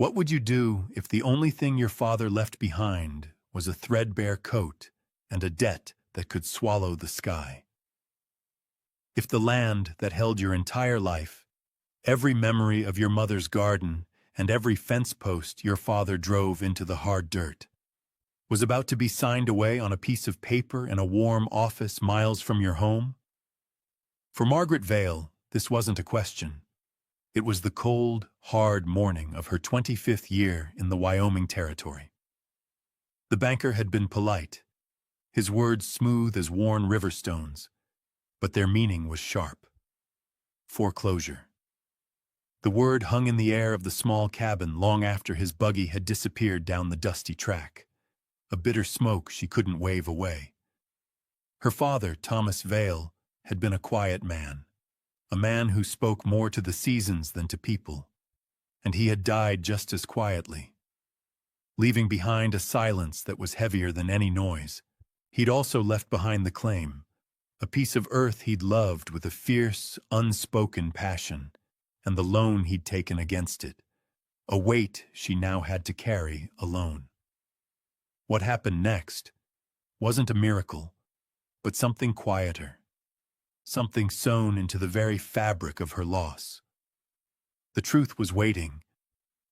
What would you do if the only thing your father left behind was a threadbare coat and a debt that could swallow the sky? If the land that held your entire life, every memory of your mother's garden, and every fence post your father drove into the hard dirt, was about to be signed away on a piece of paper in a warm office miles from your home? For Margaret Vale, this wasn't a question. It was the cold, hard morning of her 25th year in the Wyoming Territory. The banker had been polite, his words smooth as worn river stones, but their meaning was sharp. Foreclosure. The word hung in the air of the small cabin long after his buggy had disappeared down the dusty track, a bitter smoke she couldn't wave away. Her father, Thomas Vale, had been a quiet man, a man who spoke more to the seasons than to people, and he had died just as quietly, leaving behind a silence that was heavier than any noise. He'd also left behind the claim, a piece of earth he'd loved with a fierce, unspoken passion, and the loan he'd taken against it, a weight she now had to carry alone. What happened next wasn't a miracle, but something quieter, something sewn into the very fabric of her loss. The truth was waiting,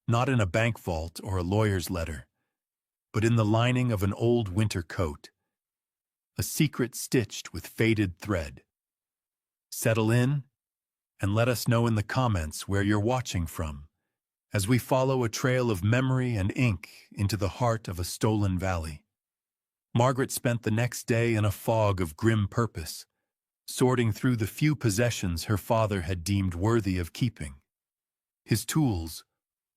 not in a bank vault or a lawyer's letter, but in the lining of an old winter coat, a secret stitched with faded thread. Settle in, and let us know in the comments where you're watching from, as we follow a trail of memory and ink into the heart of a stolen valley. Margaret spent the next day in a fog of grim purpose, sorting through the few possessions her father had deemed worthy of keeping. His tools,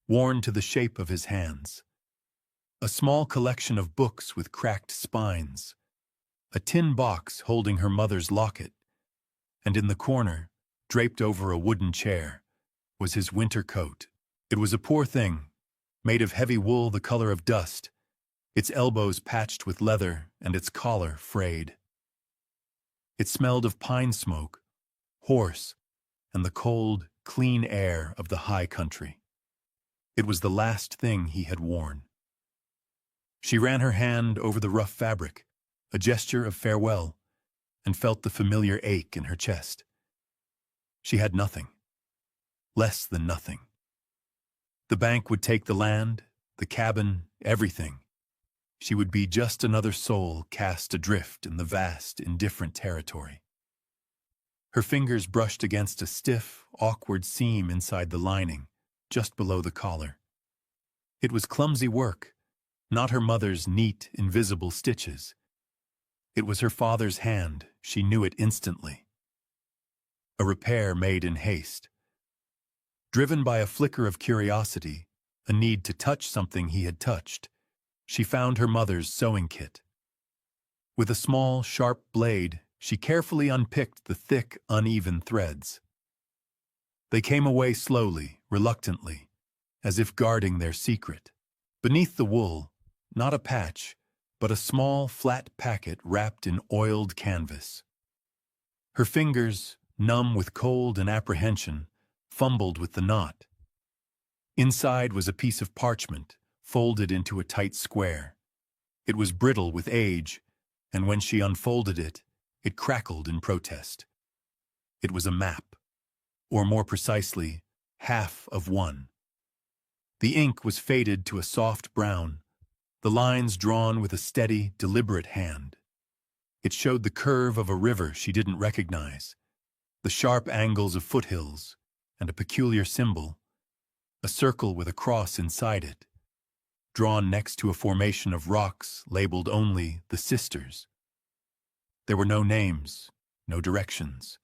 worn to the shape of his hands. A small collection of books with cracked spines. A tin box holding her mother's locket. And in the corner, draped over a wooden chair, was his winter coat. It was a poor thing, made of heavy wool the color of dust, its elbows patched with leather and its collar frayed. It smelled of pine smoke, horse, and the cold, clean air of the high country. It was the last thing he had worn. She ran her hand over the rough fabric, a gesture of farewell, and felt the familiar ache in her chest. She had nothing. Less than nothing. The bank would take the land, the cabin, everything. She would be just another soul cast adrift in the vast, indifferent territory. Her fingers brushed against a stiff, awkward seam inside the lining, just below the collar. It was clumsy work, not her mother's neat, invisible stitches. It was her father's hand, she knew it instantly. A repair made in haste. Driven by a flicker of curiosity, a need to touch something he had touched, she found her mother's sewing kit. With a small, sharp blade, she carefully unpicked the thick, uneven threads. They came away slowly, reluctantly, as if guarding their secret. Beneath the wool, not a patch, but a small, flat packet wrapped in oiled canvas. Her fingers, numb with cold and apprehension, fumbled with the knot. Inside was a piece of parchment, folded into a tight square. It was brittle with age, and when she unfolded it, it crackled in protest. It was a map, or more precisely, half of one. The ink was faded to a soft brown, the lines drawn with a steady, deliberate hand. It showed the curve of a river she didn't recognize, the sharp angles of foothills, and a peculiar symbol, a circle with a cross inside it, drawn next to a formation of rocks labeled only the Sisters. There were no names, no directions,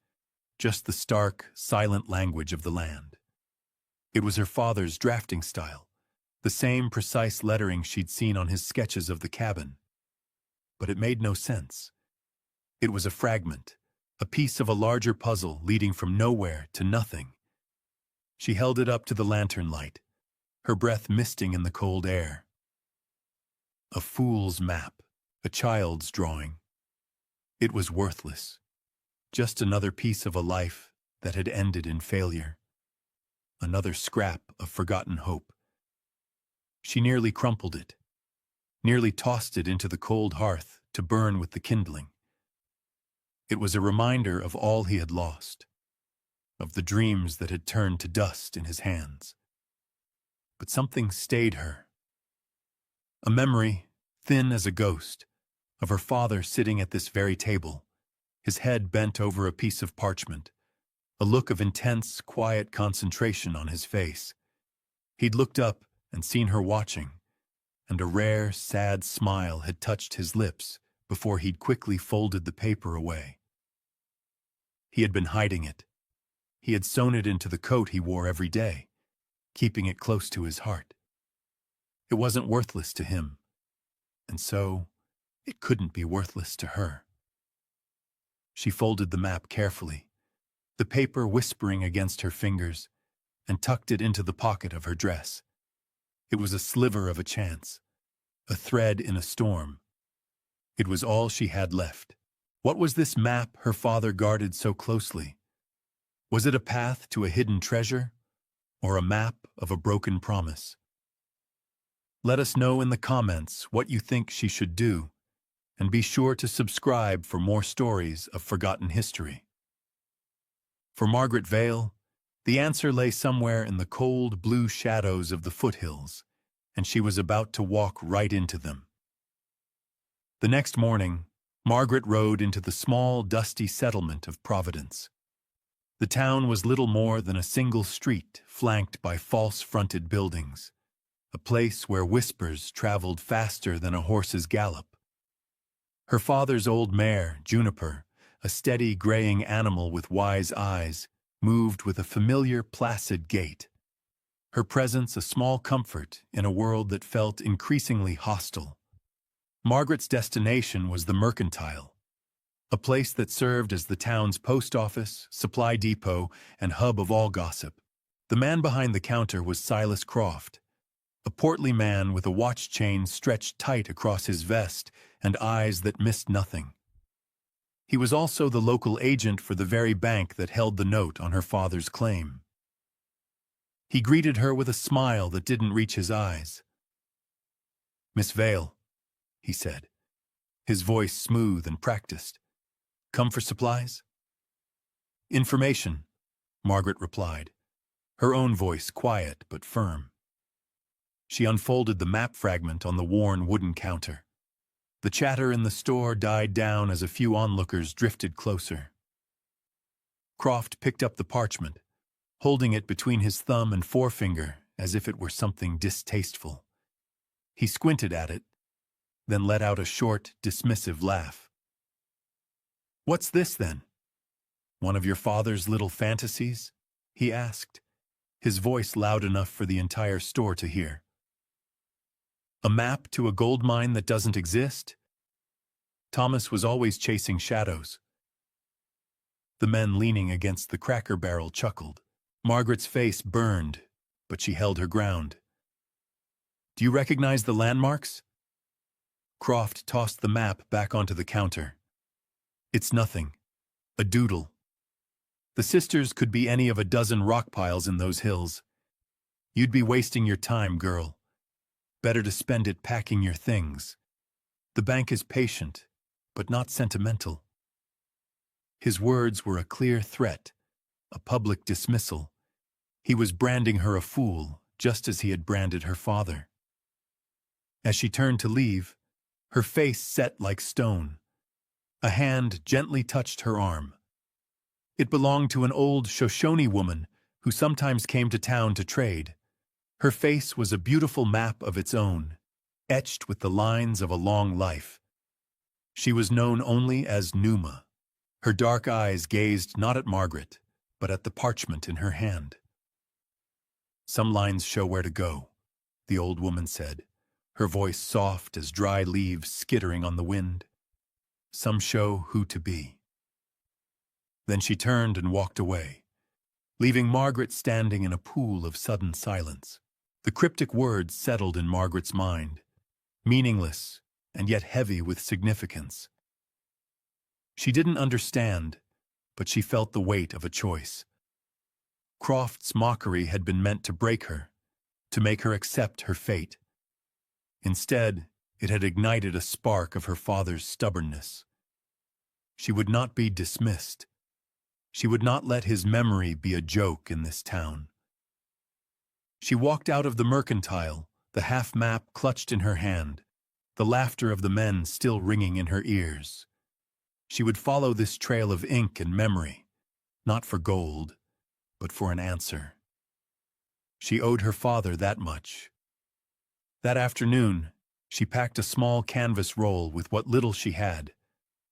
just the stark, silent language of the land. It was her father's drafting style, the same precise lettering she'd seen on his sketches of the cabin. But it made no sense. It was a fragment, a piece of a larger puzzle leading from nowhere to nothing. She held it up to the lantern light, her breath misting in the cold air. A fool's map, a child's drawing. It was worthless, just another piece of a life that had ended in failure. Another scrap of forgotten hope. She nearly crumpled it, nearly tossed it into the cold hearth to burn with the kindling. It was a reminder of all he had lost, of the dreams that had turned to dust in his hands. But something stayed her. A memory, thin as a ghost, of her father sitting at this very table, his head bent over a piece of parchment, a look of intense, quiet concentration on his face. He'd looked up and seen her watching, and a rare, sad smile had touched his lips before he'd quickly folded the paper away. He had been hiding it. He had sewn it into the coat he wore every day, keeping it close to his heart. It wasn't worthless to him, and so it couldn't be worthless to her. She folded the map carefully, the paper whispering against her fingers, and tucked it into the pocket of her dress. It was a sliver of a chance, a thread in a storm. It was all she had left. What was this map her father guarded so closely? Was it a path to a hidden treasure, or a map of a broken promise? Let us know in the comments what you think she should do, and be sure to subscribe for more stories of forgotten history. For Margaret Vale, the answer lay somewhere in the cold blue shadows of the foothills, and she was about to walk right into them. The next morning, Margaret rode into the small, dusty settlement of Providence. The town was little more than a single street flanked by false-fronted buildings, a place where whispers traveled faster than a horse's gallop. Her father's old mare, Juniper, a steady, graying animal with wise eyes, moved with a familiar, placid gait. Her presence a small comfort in a world that felt increasingly hostile. Margaret's destination was the Mercantile, a place that served as the town's post office, supply depot, and hub of all gossip. The man behind the counter was Silas Croft, a portly man with a watch chain stretched tight across his vest and eyes that missed nothing. He was also the local agent for the very bank that held the note on her father's claim. He greeted her with a smile that didn't reach his eyes. "Miss Vale," he said, his voice smooth and practiced. "Come for supplies?" "Information," Margaret replied, her own voice quiet but firm. She unfolded the map fragment on the worn wooden counter. The chatter in the store died down as a few onlookers drifted closer. Croft picked up the parchment, holding it between his thumb and forefinger as if it were something distasteful. He squinted at it, then let out a short, dismissive laugh. "What's this, then? One of your father's little fantasies?" he asked, his voice loud enough for the entire store to hear. "A map to a gold mine that doesn't exist?" Thomas was always chasing shadows. The men leaning against the Cracker Barrel chuckled. Margaret's face burned, but she held her ground. "Do you recognize the landmarks?" Croft tossed the map back onto the counter. "It's nothing. A doodle. The sisters could be any of a dozen rock piles in those hills. You'd be wasting your time, girl. Better to spend it packing your things. The bank is patient, but not sentimental." His words were a clear threat, a public dismissal. He was branding her a fool, just as he had branded her father. As she turned to leave, her face set like stone. A hand gently touched her arm. It belonged to an old Shoshone woman who sometimes came to town to trade. Her face was a beautiful map of its own, etched with the lines of a long life. She was known only as Numa. Her dark eyes gazed not at Margaret, but at the parchment in her hand. "Some lines show where to go," the old woman said, her voice soft as dry leaves skittering on the wind. "Some show who to be." Then she turned and walked away, leaving Margaret standing in a pool of sudden silence. The cryptic words settled in Margaret's mind, meaningless and yet heavy with significance. She didn't understand, but she felt the weight of a choice. Croft's mockery had been meant to break her, to make her accept her fate. Instead, it had ignited a spark of her father's stubbornness. She would not be dismissed. She would not let his memory be a joke in this town. She walked out of the mercantile, the half-map clutched in her hand, the laughter of the men still ringing in her ears. She would follow this trail of ink and memory, not for gold, but for an answer. She owed her father that much. That afternoon, she packed a small canvas roll with what little she had,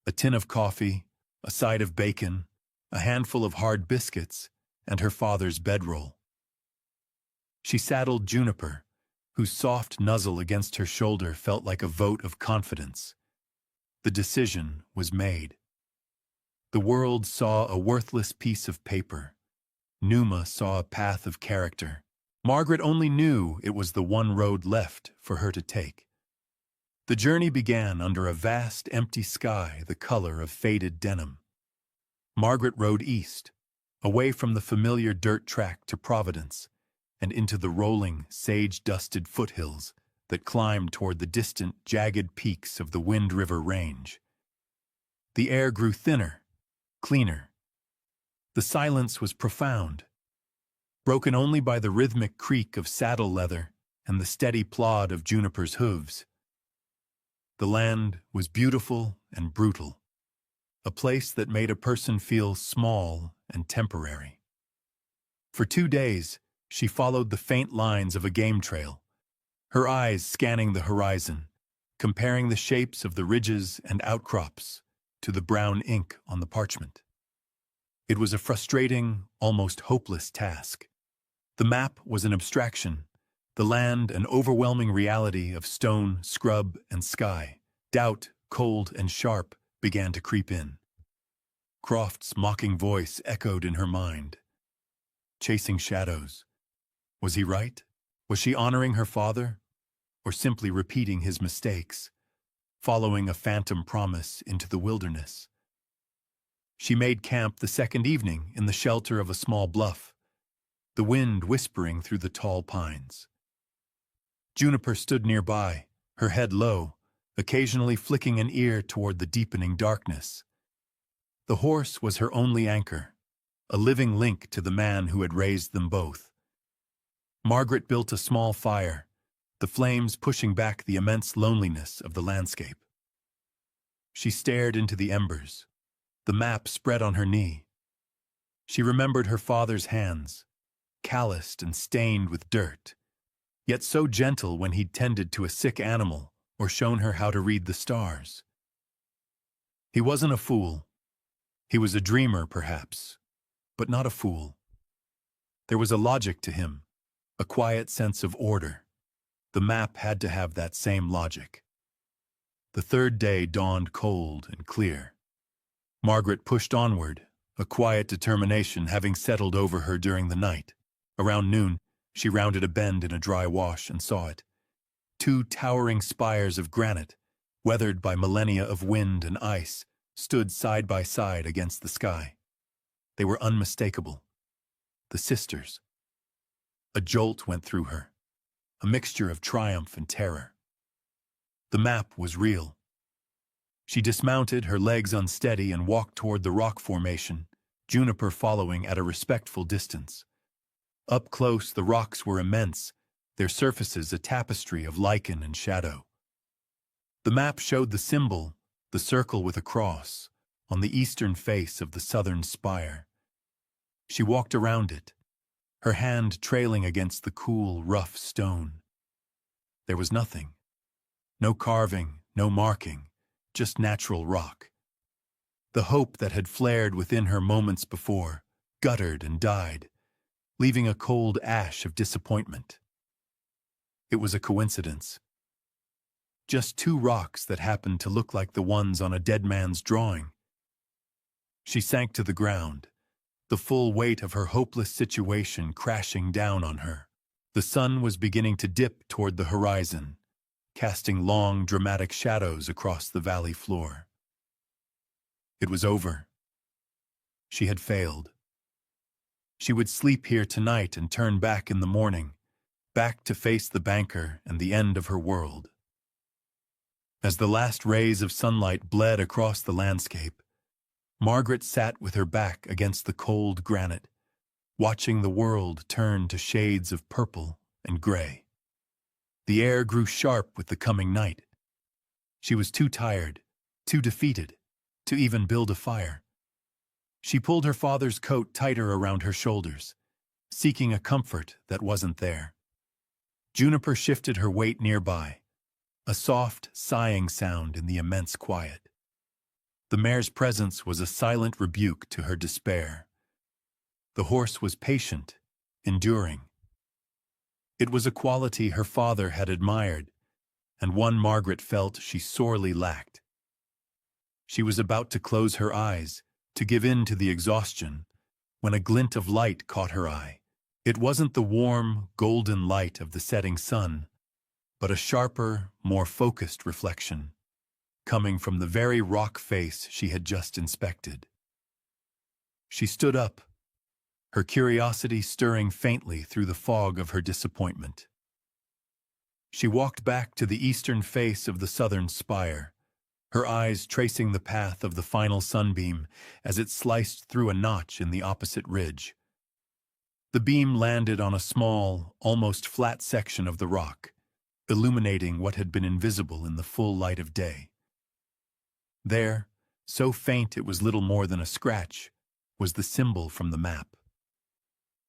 a tin of coffee, a side of bacon, a handful of hard biscuits, and her father's bedroll. She saddled Juniper, whose soft nuzzle against her shoulder felt like a vote of confidence. The decision was made. The world saw a worthless piece of paper. Numa saw a path of character. Margaret only knew it was the one road left for her to take. The journey began under a vast, empty sky the color of faded denim. Margaret rode east, away from the familiar dirt track to Providence, and into the rolling, sage-dusted foothills that climbed toward the distant, jagged peaks of the Wind River Range. The air grew thinner, cleaner. The silence was profound, broken only by the rhythmic creak of saddle leather and the steady plod of Juniper's hooves. The land was beautiful and brutal, a place that made a person feel small and temporary. For 2 days, she followed the faint lines of a game trail, her eyes scanning the horizon, comparing the shapes of the ridges and outcrops to the brown ink on the parchment. It was a frustrating, almost hopeless task. The map was an abstraction, the land an overwhelming reality of stone, scrub, and sky. Doubt, cold and sharp, began to creep in. Croft's mocking voice echoed in her mind. Chasing shadows. Was he right? Was she honoring her father? Or simply repeating his mistakes, following a phantom promise into the wilderness? She made camp the second evening in the shelter of a small bluff, the wind whispering through the tall pines. Juniper stood nearby, her head low, occasionally flicking an ear toward the deepening darkness. The horse was her only anchor, a living link to the man who had raised them both. Margaret built a small fire, the flames pushing back the immense loneliness of the landscape. She stared into the embers, the map spread on her knee. She remembered her father's hands, calloused and stained with dirt, yet so gentle when he'd tended to a sick animal or shown her how to read the stars. He wasn't a fool. He was a dreamer, perhaps, but not a fool. There was a logic to him, a quiet sense of order. The map had to have that same logic. The third day dawned cold and clear. Margaret pushed onward, a quiet determination having settled over her during the night. Around noon, she rounded a bend in a dry wash and saw it. 2 towering spires of granite, weathered by millennia of wind and ice, stood side by side against the sky. They were unmistakable. The sisters. A jolt went through her, a mixture of triumph and terror. The map was real. She dismounted, her legs unsteady, and walked toward the rock formation, Juniper following at a respectful distance. Up close, the rocks were immense, their surfaces a tapestry of lichen and shadow. The map showed the symbol, the circle with a cross, on the eastern face of the southern spire. She walked around it, her hand trailing against the cool, rough stone. There was nothing. No carving, no marking, just natural rock. The hope that had flared within her moments before guttered and died, leaving a cold ash of disappointment. It was a coincidence. Just 2 rocks that happened to look like the ones on a dead man's drawing. She sank to the ground, the full weight of her hopeless situation crashing down on her. The sun was beginning to dip toward the horizon, casting long, dramatic shadows across the valley floor. It was over. She had failed. She would sleep here tonight and turn back in the morning, back to face the banker and the end of her world. As the last rays of sunlight bled across the landscape, Margaret sat with her back against the cold granite, watching the world turn to shades of purple and gray. The air grew sharp with the coming night. She was too tired, too defeated, to even build a fire. She pulled her father's coat tighter around her shoulders, seeking a comfort that wasn't there. Juniper shifted her weight nearby, a soft, sighing sound in the immense quiet. The mare's presence was a silent rebuke to her despair. The horse was patient, enduring. It was a quality her father had admired, and one Margaret felt she sorely lacked. She was about to close her eyes, to give in to the exhaustion, when a glint of light caught her eye. It wasn't the warm, golden light of the setting sun, but a sharper, more focused reflection, coming from the very rock face she had just inspected. She stood up, her curiosity stirring faintly through the fog of her disappointment. She walked back to the eastern face of the southern spire, her eyes tracing the path of the final sunbeam as it sliced through a notch in the opposite ridge. The beam landed on a small, almost flat section of the rock, illuminating what had been invisible in the full light of day. There, so faint it was little more than a scratch, was the symbol from the map.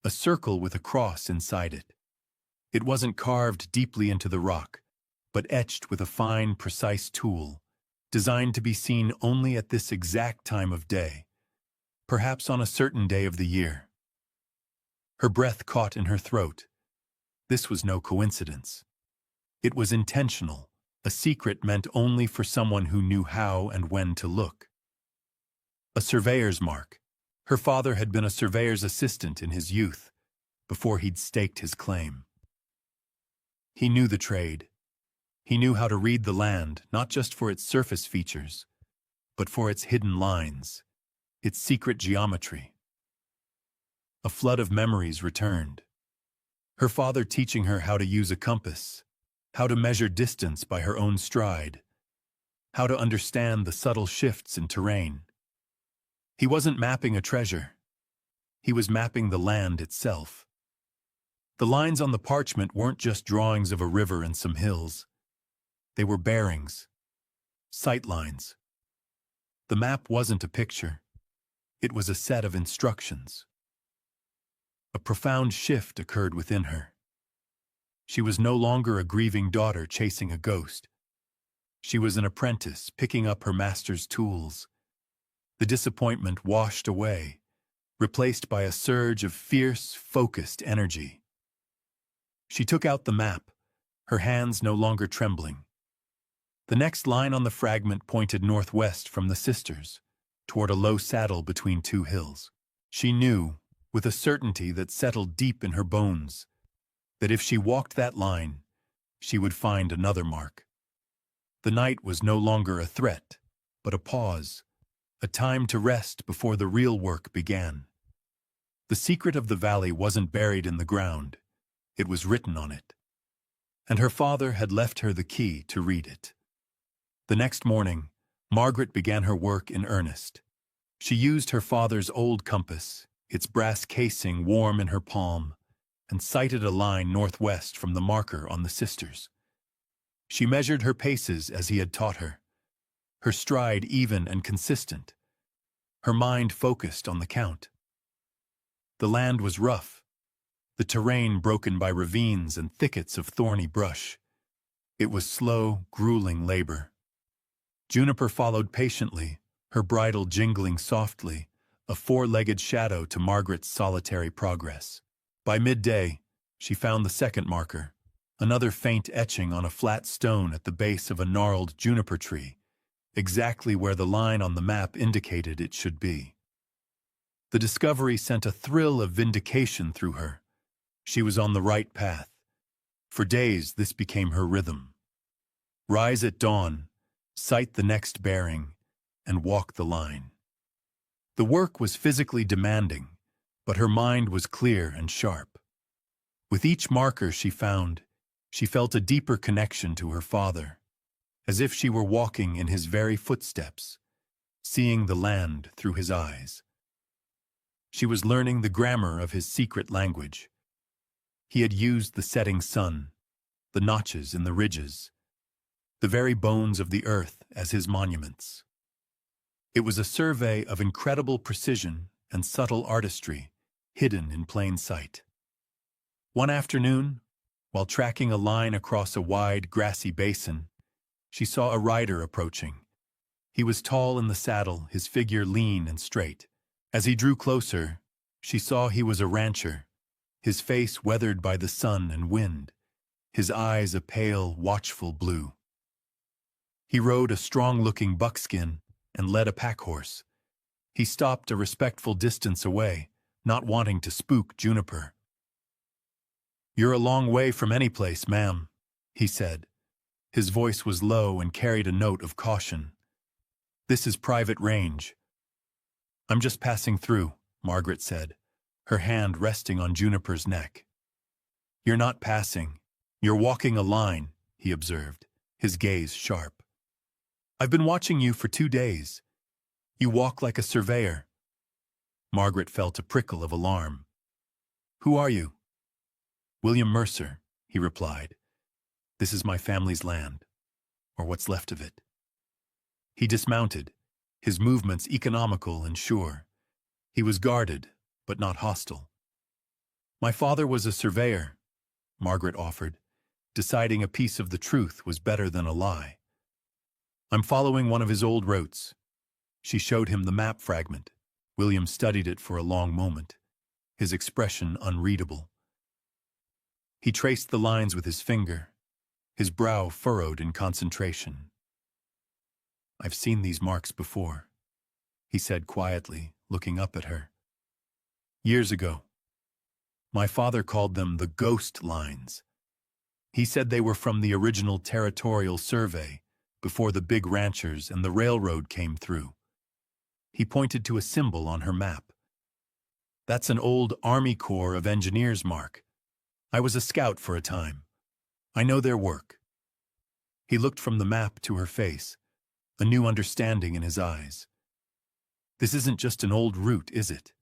A circle with a cross inside it. It wasn't carved deeply into the rock, but etched with a fine, precise tool, designed to be seen only at this exact time of day, perhaps on a certain day of the year. Her breath caught in her throat. This was no coincidence. It was intentional, a secret meant only for someone who knew how and when to look. A surveyor's mark. Her father had been a surveyor's assistant in his youth, before he'd staked his claim. He knew the trade. He knew how to read the land, not just for its surface features, but for its hidden lines, its secret geometry. A flood of memories returned. Her father teaching her how to use a compass, how to measure distance by her own stride, how to understand the subtle shifts in terrain. He wasn't mapping a treasure. He was mapping the land itself. The lines on the parchment weren't just drawings of a river and some hills. They were bearings, sight lines. The map wasn't a picture. It was a set of instructions. A profound shift occurred within her. She was no longer a grieving daughter chasing a ghost. She was an apprentice picking up her master's tools. The disappointment washed away, replaced by a surge of fierce, focused energy. She took out the map, her hands no longer trembling. The next line on the fragment pointed northwest from the sisters, toward a low saddle between two hills. She knew, with a certainty that settled deep in her bones, that if she walked that line, she would find another mark. The night was no longer a threat, but a pause, a time to rest before the real work began. The secret of the valley wasn't buried in the ground, it was written on it. And her father had left her the key to read it. The next morning, Margaret began her work in earnest. She used her father's old compass, its brass casing warm in her palm, and sighted a line northwest from the marker on the sisters. She measured her paces as he had taught her, her stride even and consistent, her mind focused on the count. The land was rough, the terrain broken by ravines and thickets of thorny brush. It was slow, grueling labor. Juniper followed patiently, her bridle jingling softly, a four-legged shadow to Margaret's solitary progress. By midday, she found the second marker, another faint etching on a flat stone at the base of a gnarled juniper tree, exactly where the line on the map indicated it should be. The discovery sent a thrill of vindication through her. She was on the right path. For days, this became her rhythm. Rise at dawn, sight the next bearing, and walk the line. The work was physically demanding, but her mind was clear and sharp. With each marker she found, she felt a deeper connection to her father. as if she were walking in his very footsteps, seeing the land through his eyes. She was learning the grammar of his secret language. He had used the setting sun, the notches in the ridges, the very bones of the earth as his monuments. It was a survey of incredible precision and subtle artistry, hidden in plain sight. One afternoon, while tracking a line across a wide, grassy basin, she saw a rider approaching. He was tall in the saddle, his figure lean and straight. As he drew closer, she saw he was a rancher, his face weathered by the sun and wind, his eyes a pale, watchful blue. He rode a strong-looking buckskin and led a pack-horse. He stopped a respectful distance away, not wanting to spook Juniper. "You're a long way from any place, ma'am," he said. His voice was low and carried a note of caution. "This is private range." "I'm just passing through," Margaret said, her hand resting on Juniper's neck. "You're not passing. You're walking a line," he observed, his gaze sharp. "I've been watching you for 2 days. You walk like a surveyor." Margaret felt a prickle of alarm. "Who are you?" "William Mercer," he replied. "This is my family's land, or what's left of it." He dismounted, his movements economical and sure. He was guarded, but not hostile. "My father was a surveyor," Margaret offered, deciding a piece of the truth was better than a lie. "I'm following one of his old routes." She showed him the map fragment. William studied it for a long moment, his expression unreadable. He traced the lines with his finger, his brow furrowed in concentration. "I've seen these marks before," he said quietly, looking up at her. "Years ago. My father called them the ghost lines. He said they were from the original territorial survey, before the big ranchers and the railroad came through." He pointed to a symbol on her map. "That's an old Army Corps of Engineers mark. I was a scout for a time. I know their work." He looked from the map to her face, a new understanding in his eyes. "This isn't just an old route, is it?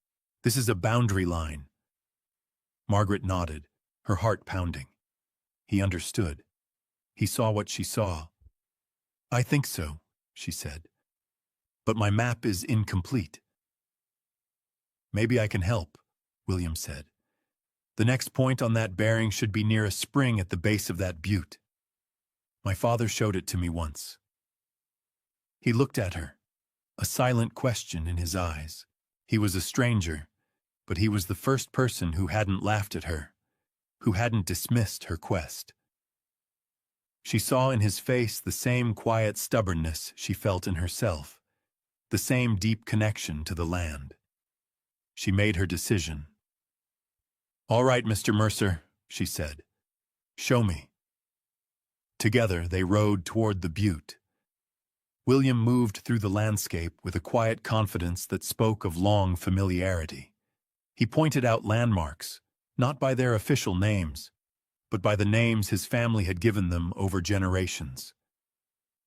This is a boundary line." Margaret nodded, her heart pounding. He understood. He saw what she saw. "I think so," she said. "But my map is incomplete." "Maybe I can help," William said. "The next point on that bearing should be near a spring at the base of that butte. My father showed it to me once." He looked at her, a silent question in his eyes. He was a stranger, but he was the first person who hadn't laughed at her, who hadn't dismissed her quest. She saw in his face the same quiet stubbornness she felt in herself, the same deep connection to the land. She made her decision. "All right, Mr. Mercer," she said. "Show me." Together they rode toward the butte. William moved through the landscape with a quiet confidence that spoke of long familiarity. He pointed out landmarks, not by their official names, but by the names his family had given them over generations.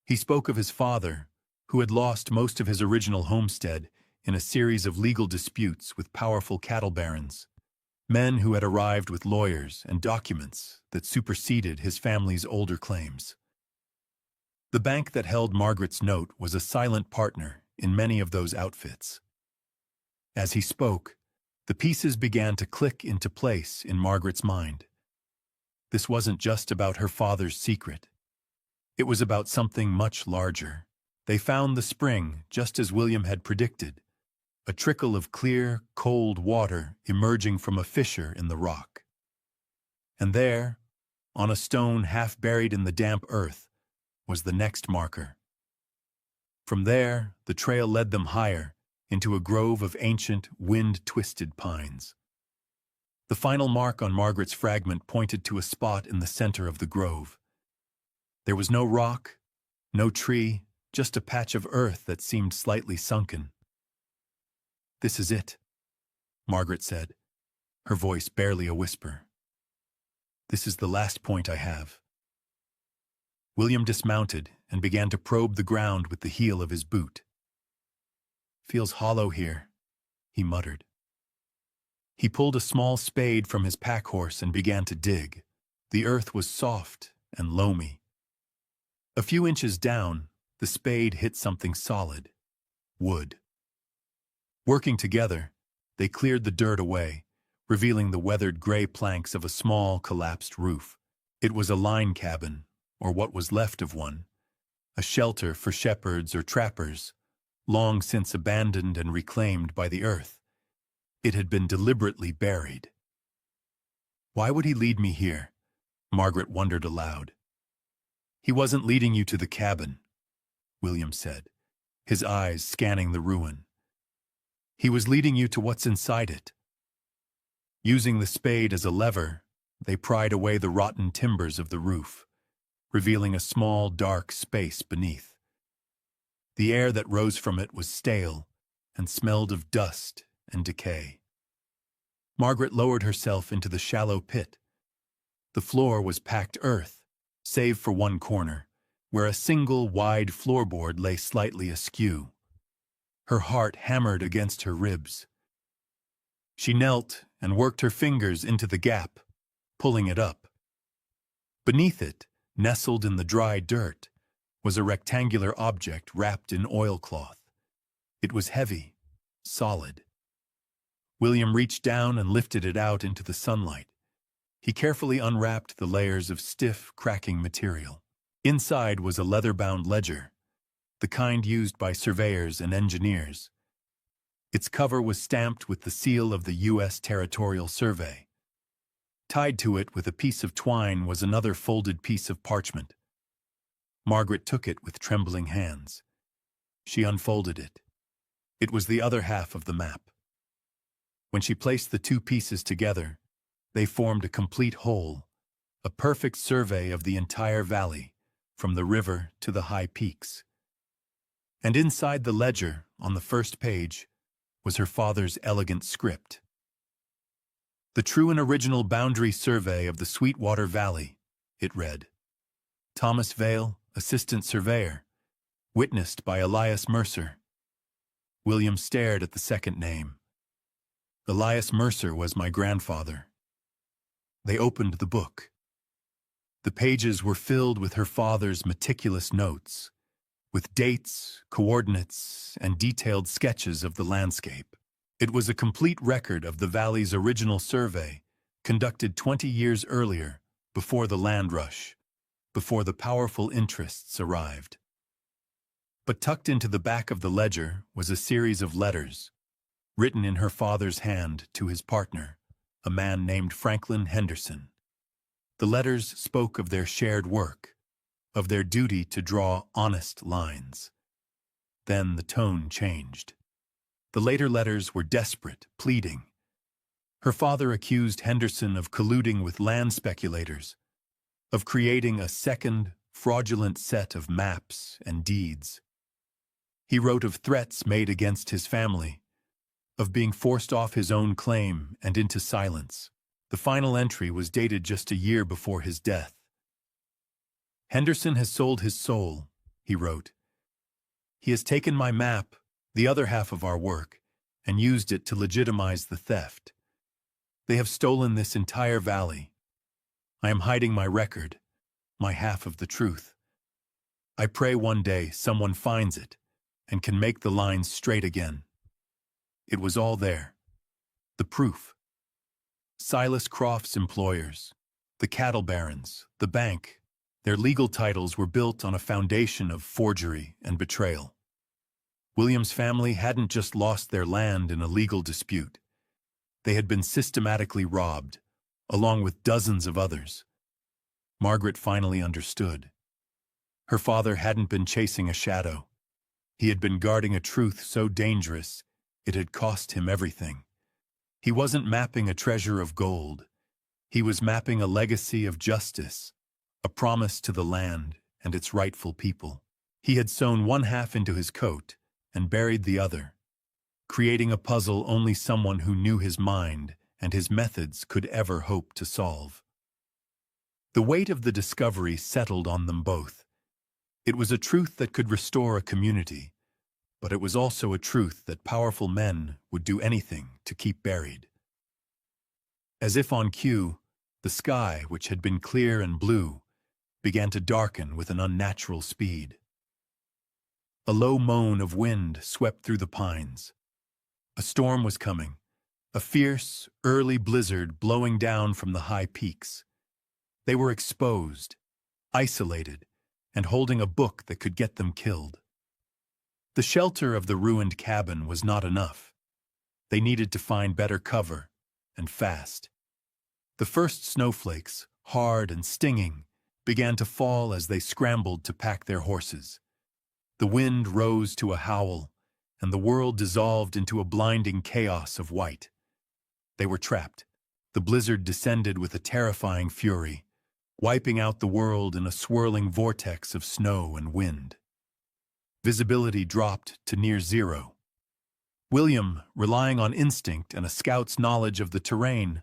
He spoke of his father, who had lost most of his original homestead in a series of legal disputes with powerful cattle barons, men who had arrived with lawyers and documents that superseded his family's older claims. The bank that held Margaret's note was a silent partner in many of those outfits. As he spoke, the pieces began to click into place in Margaret's mind. This wasn't just about her father's secret. It was about something much larger. They found the spring just as William had predicted, a trickle of clear, cold water emerging from a fissure in the rock. And there, on a stone half buried in the damp earth, was the next marker. From there, the trail led them higher into a grove of ancient, wind-twisted pines. The final mark on Margaret's fragment pointed to a spot in the center of the grove. There was no rock, no tree, just a patch of earth that seemed slightly sunken. "This is it," Margaret said, her voice barely a whisper. "This is the last point I have." William dismounted and began to probe the ground with the heel of his boot. "Feels hollow here," he muttered. He pulled a small spade from his pack-horse and began to dig. The earth was soft and loamy. A few inches down, the spade hit something solid: wood. Working together, they cleared the dirt away, revealing the weathered gray planks of a small, collapsed roof. It was a line cabin, or what was left of one, a shelter for shepherds or trappers, long since abandoned and reclaimed by the earth. It had been deliberately buried. "Why would he lead me here?" Margaret wondered aloud. "He wasn't leading you to the cabin," William said, his eyes scanning the ruin. "He was leading you to what's inside it." Using the spade as a lever, they pried away the rotten timbers of the roof, revealing a small, dark space beneath. The air that rose from it was stale and smelled of dust and decay. Margaret lowered herself into the shallow pit. The floor was packed earth, save for one corner, where a single wide floorboard lay slightly askew. Her heart hammered against her ribs. She knelt and worked her fingers into the gap, pulling it up. Beneath it, nestled in the dry dirt, was a rectangular object wrapped in oilcloth. It was heavy, solid. William reached down and lifted it out into the sunlight. He carefully unwrapped the layers of stiff, cracking material. Inside was a leather-bound ledger, the kind used by surveyors and engineers. Its cover was stamped with the seal of the U.S. Territorial Survey. Tied to it with a piece of twine was another folded piece of parchment. Margaret took it with trembling hands. She unfolded it. It was the other half of the map. When she placed the two pieces together, they formed a complete whole, a perfect survey of the entire valley, from the river to the high peaks. And inside the ledger, on the first page, was her father's elegant script. "The true and original boundary survey of the Sweetwater Valley," it read. "Thomas Vale, Assistant Surveyor. Witnessed by Elias Mercer." William stared at the second name. Elias Mercer was my grandfather. They opened the book. The pages were filled with her father's meticulous notes, with dates, coordinates, and detailed sketches of the landscape. It was a complete record of the valley's original survey, conducted 20 years earlier, before the land rush, before the powerful interests arrived. But tucked into the back of the ledger was a series of letters, written in her father's hand to his partner, a man named Franklin Henderson. The letters spoke of their shared work, of their duty to draw honest lines. Then the tone changed. The later letters were desperate, pleading. Her father accused Henderson of colluding with land speculators, of creating a second, fraudulent set of maps and deeds. He wrote of threats made against his family, of being forced off his own claim and into silence. The final entry was dated just a year before his death. "Henderson has sold his soul," he wrote. "He has taken my map, the other half of our work, and used it to legitimize the theft. They have stolen this entire valley. I am hiding my record, my half of the truth. I pray one day someone finds it and can make the lines straight again." It was all there. The proof. Silas Croft's employers, the cattle barons, the bank, their legal titles were built on a foundation of forgery and betrayal. William's family hadn't just lost their land in a legal dispute. They had been systematically robbed, along with dozens of others. Margaret finally understood. Her father hadn't been chasing a shadow. He had been guarding a truth so dangerous it had cost him everything. He wasn't mapping a treasure of gold. He was mapping a legacy of justice, a promise to the land and its rightful people. He had sewn one half into his coat and buried the other, creating a puzzle only someone who knew his mind and his methods could ever hope to solve. The weight of the discovery settled on them both, It was a truth that could restore a community, but it was also a truth that powerful men would do anything to keep buried. As if on cue, the sky, which had been clear and blue, began to darken with an unnatural speed. A low moan of wind swept through the pines. A storm was coming, a fierce, early blizzard blowing down from the high peaks. They were exposed, isolated, and holding a book that could get them killed. The shelter of the ruined cabin was not enough. They needed to find better cover, and fast. The first snowflakes, hard and stinging, began to fall as they scrambled to pack their horses. The wind rose to a howl, and the world dissolved into a blinding chaos of white. They were trapped. The blizzard descended with a terrifying fury, wiping out the world in a swirling vortex of snow and wind. Visibility dropped to near zero. William, relying on instinct and a scout's knowledge of the terrain,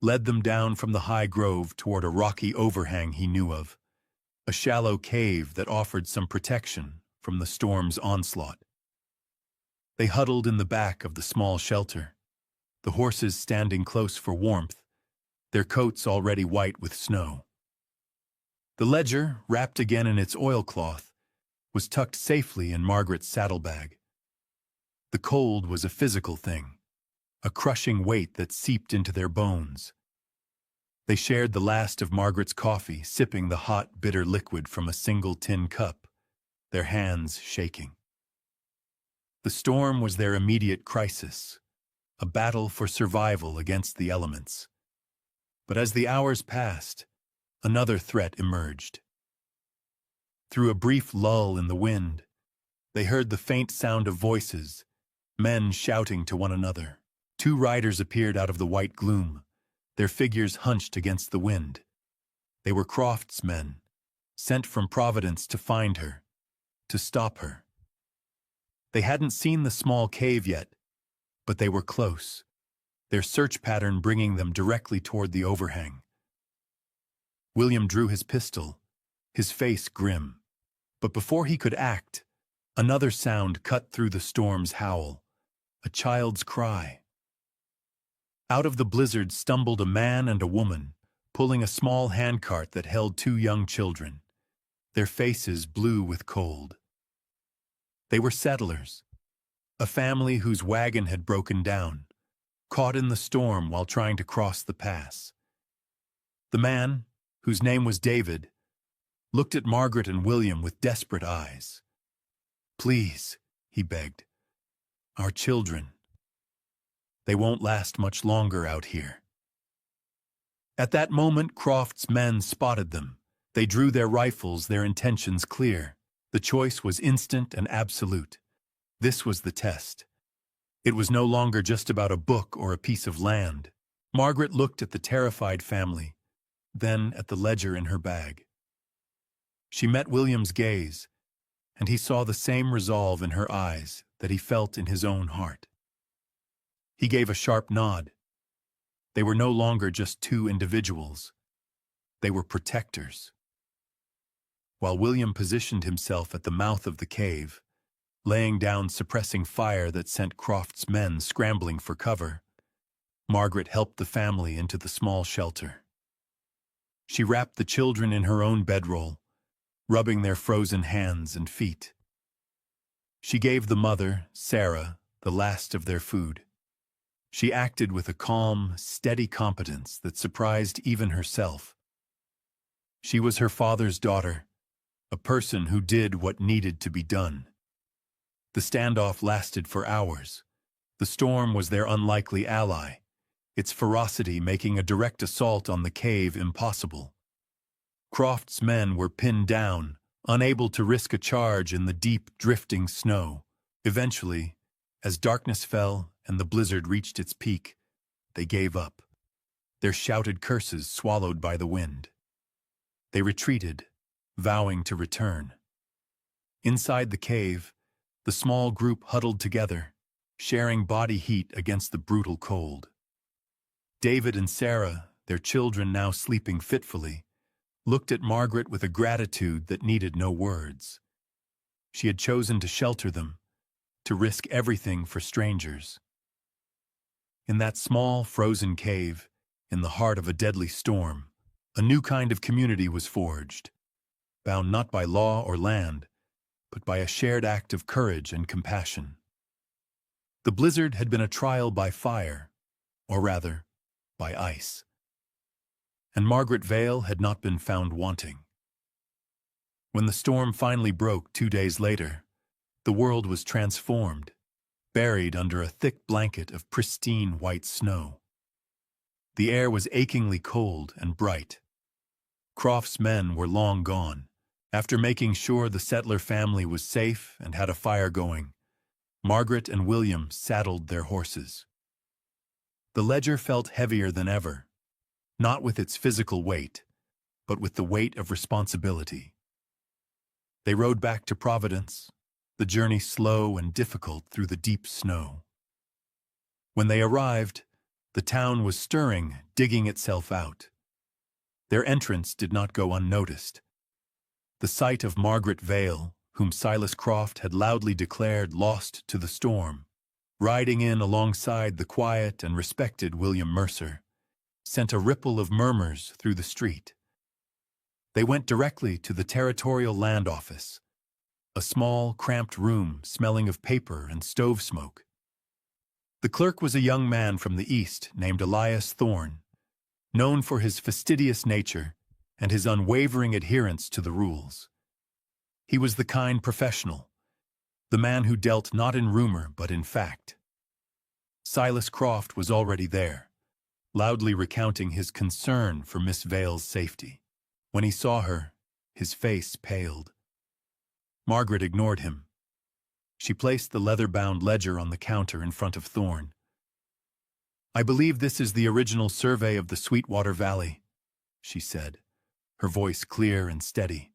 led them down from the high grove toward a rocky overhang he knew of, a shallow cave that offered some protection from the storm's onslaught. They huddled in the back of the small shelter, the horses standing close for warmth, their coats already white with snow. The ledger, wrapped again in its oilcloth, was tucked safely in Margaret's saddlebag. The cold was a physical thing, a crushing weight that seeped into their bones. They shared the last of Margaret's coffee, sipping the hot, bitter liquid from a single tin cup, their hands shaking. The storm was their immediate crisis, a battle for survival against the elements. But as the hours passed, another threat emerged. Through a brief lull in the wind, they heard the faint sound of voices, men shouting to one another. Two riders appeared out of the white gloom, their figures hunched against the wind. They were Croft's men, sent from Providence to find her, to stop her. They hadn't seen the small cave yet, but they were close, their search pattern bringing them directly toward the overhang. William drew his pistol, his face grim. But before he could act, another sound cut through the storm's howl, a child's cry. Out of the blizzard stumbled a man and a woman, pulling a small handcart that held two young children, their faces blue with cold. They were settlers, a family whose wagon had broken down, caught in the storm while trying to cross the pass. The man, whose name was David, looked at Margaret and William with desperate eyes. "Please," he begged, "our children. They won't last much longer out here." At that moment, Croft's men spotted them. They drew their rifles, their intentions clear. The choice was instant and absolute. This was the test. It was no longer just about a book or a piece of land. Margaret looked at the terrified family, then at the ledger in her bag. She met William's gaze, and he saw the same resolve in her eyes that he felt in his own heart. He gave a sharp nod. They were no longer just two individuals. They were protectors. While William positioned himself at the mouth of the cave, laying down suppressing fire that sent Croft's men scrambling for cover, Margaret helped the family into the small shelter. She wrapped the children in her own bedroll, rubbing their frozen hands and feet. She gave the mother, Sarah, the last of their food. She acted with a calm, steady competence that surprised even herself. She was her father's daughter, a person who did what needed to be done. The standoff lasted for hours. The storm was their unlikely ally, its ferocity making a direct assault on the cave impossible. Croft's men were pinned down, unable to risk a charge in the deep, drifting snow. Eventually, as darkness fell and the blizzard reached its peak, they gave up, their shouted curses swallowed by the wind. They retreated, vowing to return. Inside the cave, the small group huddled together, sharing body heat against the brutal cold. David and Sarah, their children now sleeping fitfully, looked at Margaret with a gratitude that needed no words. She had chosen to shelter them, to risk everything for strangers. In that small, frozen cave, in the heart of a deadly storm, a new kind of community was forged, bound not by law or land, but by a shared act of courage and compassion. The blizzard had been a trial by fire, or rather, by ice. And Margaret Vale had not been found wanting. When the storm finally broke 2 days later, the world was transformed, buried under a thick blanket of pristine white snow. The air was achingly cold and bright. Croft's men were long gone. After making sure the settler family was safe and had a fire going, Margaret and William saddled their horses. The ledger felt heavier than ever, not with its physical weight, but with the weight of responsibility. They rode back to Providence, the journey slow and difficult through the deep snow. When they arrived, the town was stirring, digging itself out. Their entrance did not go unnoticed. The sight of Margaret Vale, whom Silas Croft had loudly declared lost to the storm, riding in alongside the quiet and respected William Mercer, sent a ripple of murmurs through the street. They went directly to the Territorial Land Office, a small, cramped room smelling of paper and stove smoke. The clerk was a young man from the East named Elias Thorne, known for his fastidious nature and his unwavering adherence to the rules. He was the kind professional, the man who dealt not in rumor but in fact. Silas Croft was already there, loudly recounting his concern for Miss Vale's safety. When he saw her, his face paled. Margaret ignored him. She placed the leather-bound ledger on the counter in front of Thorne. "I believe this is the original survey of the Sweetwater Valley," she said, her voice clear and steady.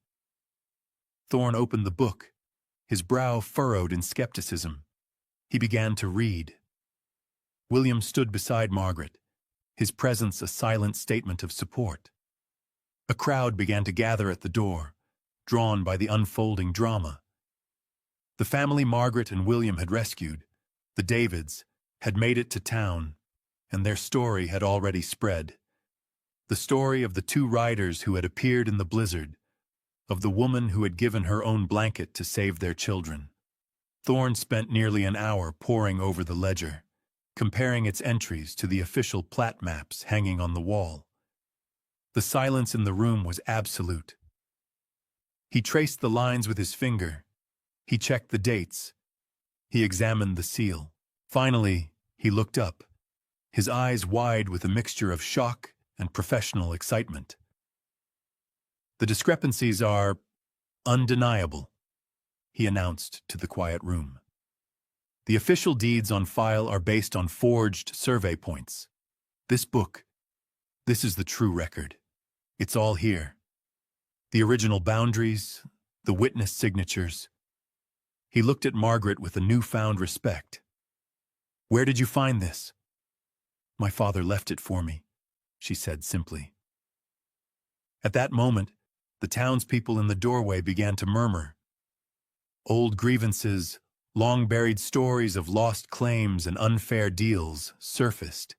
Thorne opened the book, his brow furrowed in skepticism. He began to read. William stood beside Margaret, his presence a silent statement of support. A crowd began to gather at the door, drawn by the unfolding drama. The family Margaret and William had rescued, the Davids, had made it to town, and their story had already spread. The story of the 2 riders who had appeared in the blizzard, of the woman who had given her own blanket to save their children. Thorne spent nearly an hour poring over the ledger, comparing its entries to the official plat maps hanging on the wall. The silence in the room was absolute. He traced the lines with his finger. He checked the dates. He examined the seal. Finally, he looked up, his eyes wide with a mixture of shock and professional excitement. "The discrepancies are undeniable," he announced to the quiet room. "The official deeds on file are based on forged survey points. This book, this is the true record. It's all here. The original boundaries, the witness signatures." He looked at Margaret with a newfound respect. "Where did you find this?" "My father left it for me," she said simply. At that moment, the townspeople in the doorway began to murmur. Old grievances, long-buried stories of lost claims and unfair deals surfaced.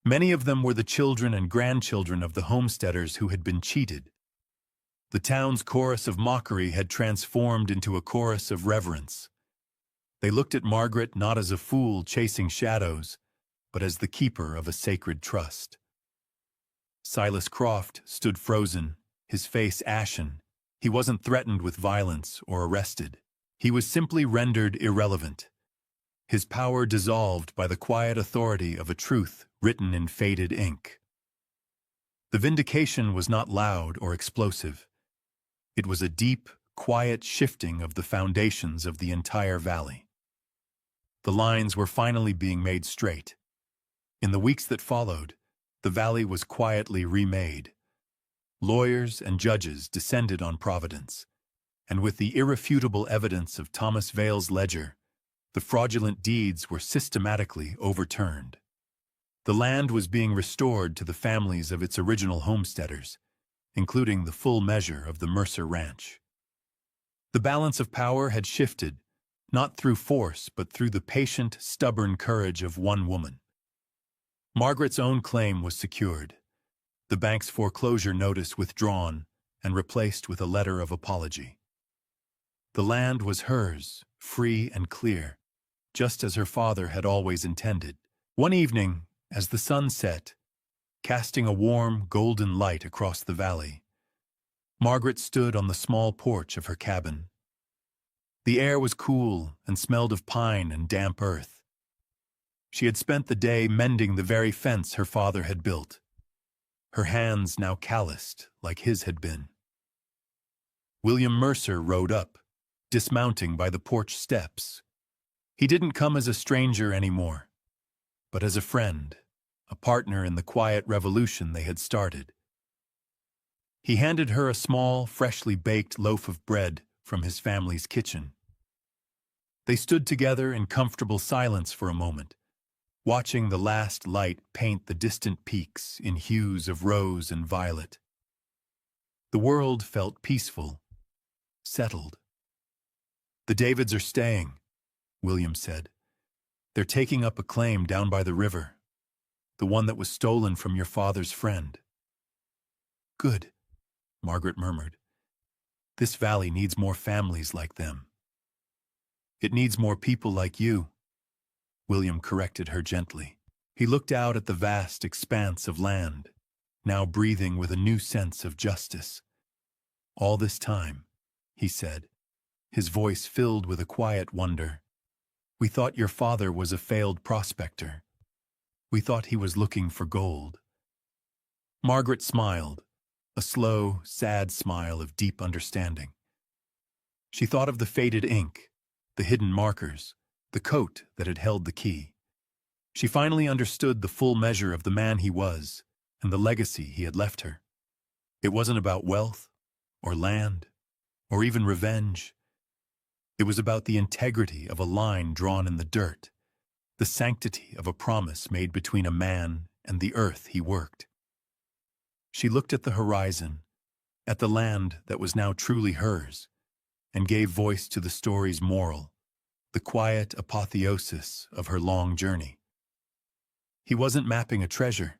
Many of them were the children and grandchildren of the homesteaders who had been cheated. The town's chorus of mockery had transformed into a chorus of reverence. They looked at Margaret not as a fool chasing shadows, but as the keeper of a sacred trust. Silas Croft stood frozen, his face ashen. He wasn't threatened with violence or arrested. He was simply rendered irrelevant, his power dissolved by the quiet authority of a truth written in faded ink. The vindication was not loud or explosive. It was a deep, quiet shifting of the foundations of the entire valley. The lines were finally being made straight. In the weeks that followed, the valley was quietly remade. Lawyers and judges descended on Providence, and with the irrefutable evidence of Thomas Vale's ledger, the fraudulent deeds were systematically overturned. The land was being restored to the families of its original homesteaders, including the full measure of the Mercer Ranch. The balance of power had shifted, not through force, but through the patient, stubborn courage of one woman. Margaret's own claim was secured, the bank's foreclosure notice withdrawn and replaced with a letter of apology. The land was hers, free and clear, just as her father had always intended. One evening, as the sun set, casting a warm, golden light across the valley, Margaret stood on the small porch of her cabin. The air was cool and smelled of pine and damp earth. She had spent the day mending the very fence her father had built, her hands now calloused like his had been. William Mercer rode up, dismounting by the porch steps. He didn't come as a stranger anymore, but as a friend, a partner in the quiet revolution they had started. He handed her a small, freshly baked loaf of bread from his family's kitchen. They stood together in comfortable silence for a moment, watching the last light paint the distant peaks in hues of rose and violet. The world felt peaceful, settled. "The Davids are staying," William said. "They're taking up a claim down by the river, the one that was stolen from your father's friend." "Good," Margaret murmured. "This valley needs more families like them." "It needs more people like you," William corrected her gently. He looked out at the vast expanse of land, now breathing with a new sense of justice. "All this time," he said, his voice filled with a quiet wonder, "we thought your father was a failed prospector. We thought he was looking for gold." Margaret smiled, a slow, sad smile of deep understanding. She thought of the faded ink, the hidden markers, the coat that had held the key. She finally understood the full measure of the man he was and the legacy he had left her. It wasn't about wealth, or land, or even revenge. It was about the integrity of a line drawn in the dirt, the sanctity of a promise made between a man and the earth he worked. She looked at the horizon, at the land that was now truly hers, and gave voice to the story's moral, the quiet apotheosis of her long journey. He wasn't mapping a treasure.